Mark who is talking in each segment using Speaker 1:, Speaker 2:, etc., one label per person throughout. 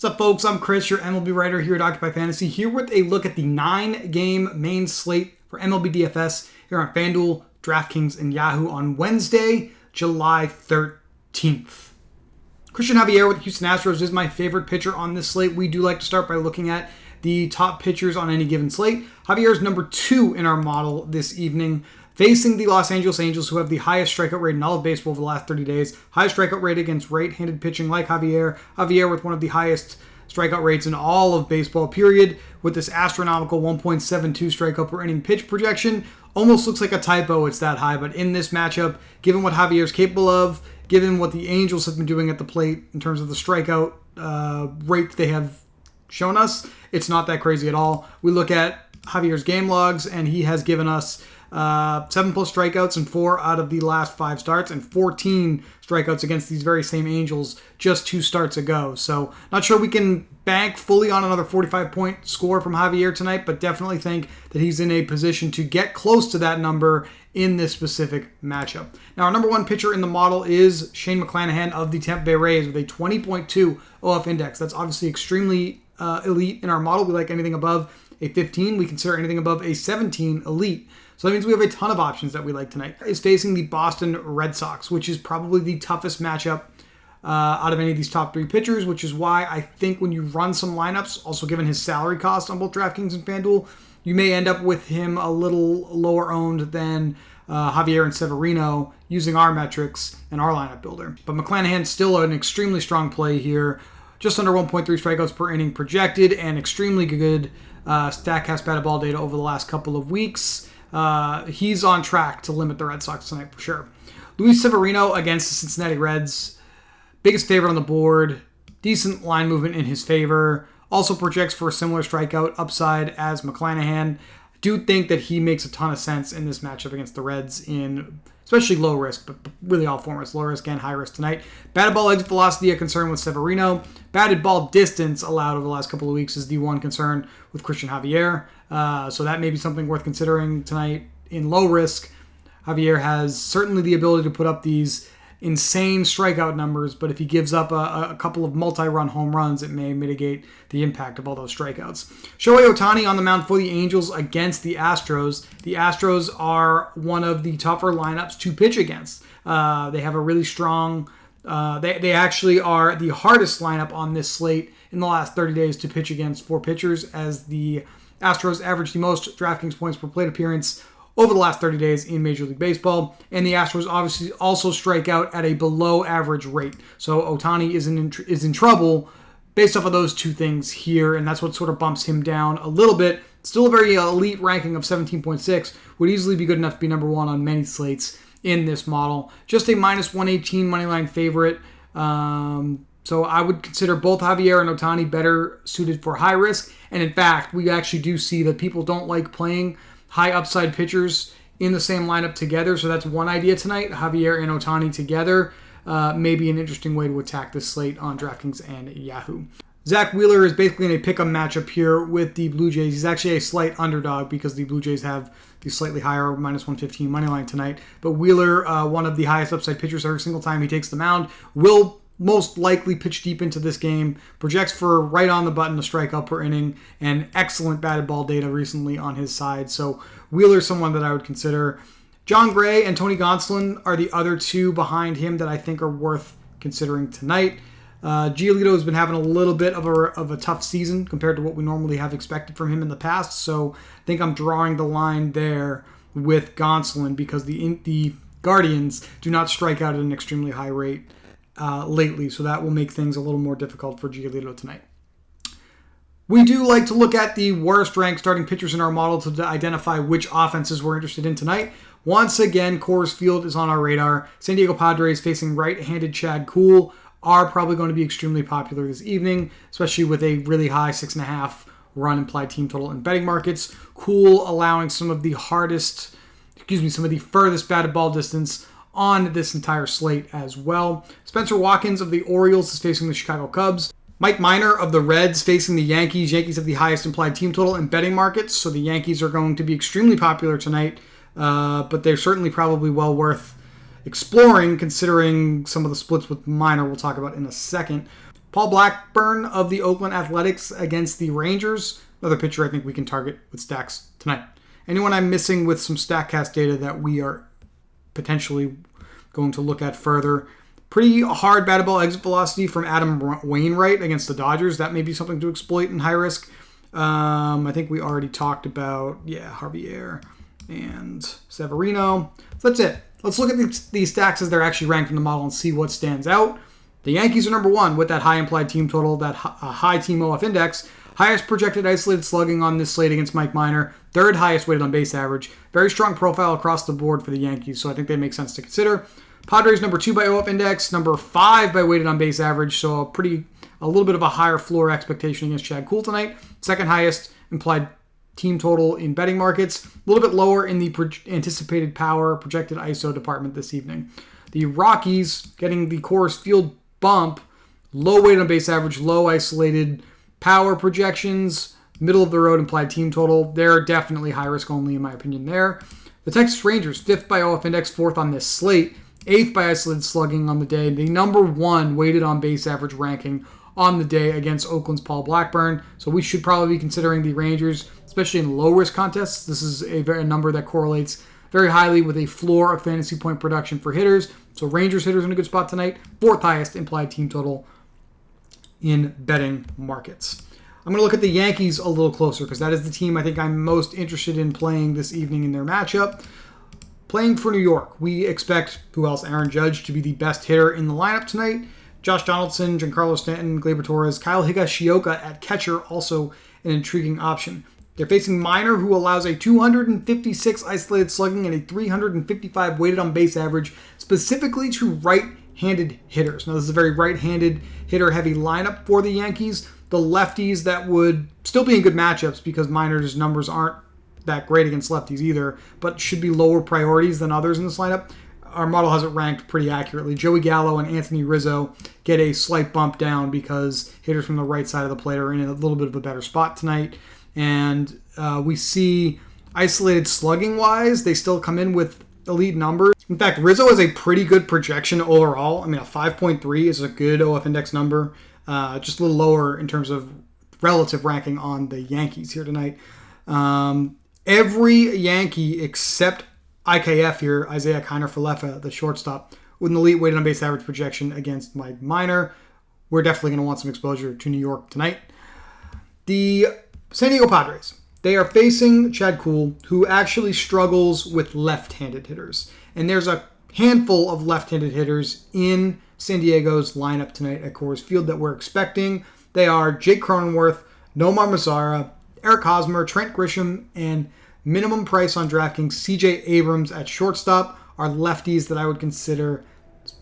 Speaker 1: What's up, folks? I'm Chris, your MLB writer here at Occupy Fantasy, here with a look at the 9-game main slate for MLB DFS here on FanDuel, DraftKings, and Yahoo on Wednesday, July 13th. Christian Javier with the Houston Astros is my favorite pitcher on this slate. We do like to start by looking at the top pitchers on any given slate. Javier is number 2 in our model this evening, facing the Los Angeles Angels, who have the highest strikeout rate in all of baseball over the last 30 days. Highest strikeout rate against right-handed pitching like Javier. Javier with one of the highest strikeout rates in all of baseball, period, with this astronomical 1.72 strikeout per inning pitch projection. Almost looks like a typo, it's that high, but in this matchup, given what Javier is capable of, given what the Angels have been doing at the plate in terms of the strikeout rate they have shown us, it's not that crazy at all. We look at Javier's game logs, and he has given us 7+ strikeouts in 4 out of the last 5 starts, and 14 strikeouts against these very same Angels just 2 starts ago. So not sure we can bank fully on another 45-point score from Javier tonight, but definitely think that he's in a position to get close to that number in this specific matchup. Now, our number 1 pitcher in the model is Shane McClanahan of the Tampa Bay Rays with a 20.2 OF index. That's obviously extremely elite in our model. We like anything above a 15. We consider anything above a 17 elite. So that means we have a ton of options that we like tonight. Is facing the Boston Red Sox, which is probably the toughest matchup out of any of these top 3 pitchers, which is why I think when you run some lineups, also given his salary cost on both DraftKings and FanDuel, you may end up with him a little lower owned than Javier and Severino using our metrics and our lineup builder. But McClanahan's still an extremely strong play here. Just under 1.3 strikeouts per inning projected, and extremely good StatCast batted ball data over the last couple of weeks. He's on track to limit the Red Sox tonight for sure. Luis Severino against the Cincinnati Reds. Biggest favorite on the board. Decent line movement in his favor. Also projects for a similar strikeout upside as McClanahan. I do think that he makes a ton of sense in this matchup against the Reds in especially low risk, but really all formats. Low risk and high risk tonight. Batted ball exit velocity, a concern with Severino. Batted ball distance allowed over the last couple of weeks is the one concern with Christian Javier. So that may be something worth considering tonight in low risk. Javier has certainly the ability to put up these insane strikeout numbers, but if he gives up a couple of multi-run home runs, it may mitigate the impact of all those strikeouts. Shohei Ohtani on the mound for the Angels against the Astros. The Astros are one of the tougher lineups to pitch against. They have a really strong... They actually are the hardest lineup on this slate in the last 30 days to pitch against for pitchers, as the Astros average the most DraftKings points per plate appearance over the last 30 days in Major League Baseball. And the Astros obviously also strike out at a below average rate. So Ohtani is in trouble based off of those 2 things here, and that's what sort of bumps him down a little bit. Still a very elite ranking of 17.6. Would easily be good enough to be number 1 on many slates in this model. Just a minus 118 moneyline favorite. So I would consider both Javier and Ohtani better suited for high risk. And in fact, we actually do see that people don't like playing high upside pitchers in the same lineup together. So that's one idea tonight. Javier and Ohtani together may be an interesting way to attack this slate on DraftKings and Yahoo. Zach Wheeler is basically in a pick-em matchup here with the Blue Jays. He's actually a slight underdog because the Blue Jays have the slightly higher minus 115 money line tonight. But Wheeler, one of the highest upside pitchers every single time he takes the mound, will most likely pitch deep into this game. Projects for right on the button a strikeout per inning, and excellent batted ball data recently on his side. So Wheeler's someone that I would consider. John Gray and Tony Gonsolin are the other 2 behind him that I think are worth considering tonight. Giolito has been having a little bit of a tough season compared to what we normally have expected from him in the past. So I think I'm drawing the line there with Gonsolin because the Guardians do not strike out at an extremely high rate lately, so that will make things a little more difficult for Giolito tonight. We do like to look at the worst ranked starting pitchers in our model to identify which offenses we're interested in tonight. Once again, Coors Field is on our radar. San Diego Padres facing right-handed Chad Kuhl are probably going to be extremely popular this evening, especially with a really high 6.5 run implied team total in betting markets. Kuhl allowing some of the furthest batted ball distance on this entire slate as well. Spencer Watkins of the Orioles is facing the Chicago Cubs. Mike Minor of the Reds facing the Yankees. Yankees have the highest implied team total in betting markets, so the Yankees are going to be extremely popular tonight, but they're certainly probably well worth exploring considering some of the splits with Minor we'll talk about in a second. Paul Blackburn of the Oakland Athletics against the Rangers. Another pitcher I think we can target with stacks tonight. Anyone I'm missing with some StatCast data that we are potentially going to look at further. Pretty hard batted ball exit velocity from Adam Wainwright against the Dodgers. That may be something to exploit in high risk. I think we already talked about, Javier and Severino. So that's it. Let's look at these stacks as they're actually ranked in the model and see what stands out. The Yankees are number one with that high implied team total, that high team OF index. Highest projected isolated slugging on this slate against Mike Minor. Third highest weighted on base average. Very strong profile across the board for the Yankees, so I think they make sense to consider. Padres number 2 by OF index, number 5 by weighted on base average, so a little bit of a higher floor expectation against Chad Kuhl tonight. Second highest implied team total in betting markets. A little bit lower in the anticipated power projected ISO department this evening. The Rockies getting the Coors Field bump, low weighted on base average, low isolated power projections, middle of the road implied team total. They're definitely high risk only in my opinion there. The Texas Rangers, 5th by OF index, 4th on this slate, 8th by isolated slugging on the day, the number 1 weighted on base average ranking on the day against Oakland's Paul Blackburn. So we should probably be considering the Rangers, especially in low risk contests. This is a number that correlates very highly with a floor of fantasy point production for hitters. So Rangers hitters in a good spot tonight. 4th highest implied team total in betting markets. I'm going to look at the Yankees a little closer because that is the team I think I'm most interested in playing this evening in their matchup. Playing for New York, we expect, who else? Aaron Judge to be the best hitter in the lineup tonight. Josh Donaldson, Giancarlo Stanton, Gleyber Torres, Kyle Higashioka at catcher, also an intriguing option. They're facing Minor, who allows a 256 isolated slugging and a 355 weighted on base average, specifically to right-handed hitters. Now, this is a very right-handed hitter-heavy lineup for the Yankees. The lefties that would still be in good matchups because Minor's numbers aren't that great against lefties either, but should be lower priorities than others in this lineup. Our model has it ranked pretty accurately. Joey Gallo and Anthony Rizzo get a slight bump down because hitters from the right side of the plate are in a little bit of a better spot tonight. And we see isolated slugging-wise, they still come in with elite numbers. In fact, Rizzo has a pretty good projection overall. I mean, a 5.3 is a good OF index number. Just a little lower in terms of relative ranking on the Yankees here tonight. Every Yankee except IKF here, Isaiah Kiner-Falefa, the shortstop, with an elite weighted on base average projection against Mike Minor. We're definitely going to want some exposure to New York tonight. The San Diego Padres, they are facing Chad Kuhl, who actually struggles with left-handed hitters. And there's a handful of left-handed hitters in San Diego's lineup tonight at Coors Field that we're expecting. They are Jake Cronenworth, Nomar Mazara, Eric Hosmer, Trent Grisham, and minimum price on DraftKings, CJ Abrams at shortstop are lefties that I would consider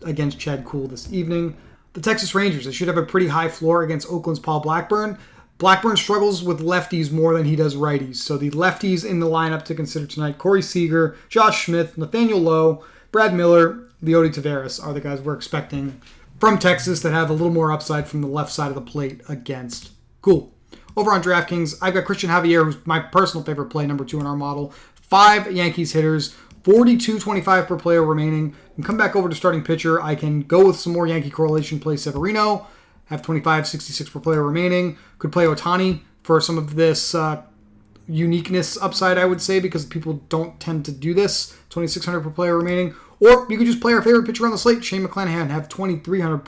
Speaker 1: against Chad Kuhl this evening. The Texas Rangers, they should have a pretty high floor against Oakland's Paul Blackburn. Blackburn struggles with lefties more than he does righties. So the lefties in the lineup to consider tonight, Corey Seager, Josh Smith, Nathaniel Lowe, Brad Miller, Leody Taveras are the guys we're expecting from Texas that have a little more upside from the left side of the plate against Kuhl. Over on DraftKings, I've got Christian Javier, who's my personal favorite play, number 2 in our model. 5 Yankees hitters, 42.25 per player remaining. And come back over to starting pitcher. I can go with some more Yankee correlation, play Severino, have 25.66 per player remaining. Could play Ohtani for some of this uniqueness upside, I would say, because people don't tend to do this. 2,600 per player remaining. Or you could just play our favorite pitcher on the slate, Shane McClanahan, have 2,300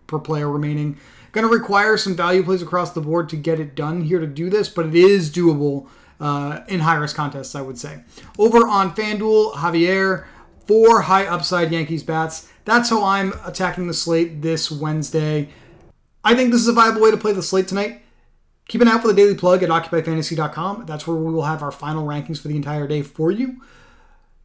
Speaker 1: per player remaining. Going to require some value plays across the board to get it done here to do this, but it is doable in high-risk contests, I would say. Over on FanDuel, Javier, 4 high upside Yankees bats. That's how I'm attacking the slate this Wednesday. I think this is a viable way to play the slate tonight. Keep an eye out for the daily plug at OccupyFantasy.com. That's where we will have our final rankings for the entire day for you.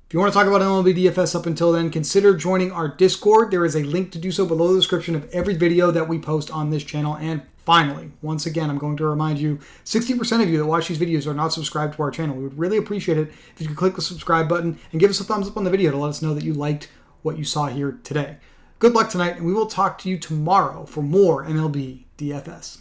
Speaker 1: If you want to talk about MLB DFS up until then, consider joining our Discord. There is a link to do so below the description of every video that we post on this channel. And finally, once again, I'm going to remind you, 60% of you that watch these videos are not subscribed to our channel. We would really appreciate it if you could click the subscribe button and give us a thumbs up on the video to let us know that you liked what you saw here today. Good luck tonight, and we will talk to you tomorrow for more MLB DFS.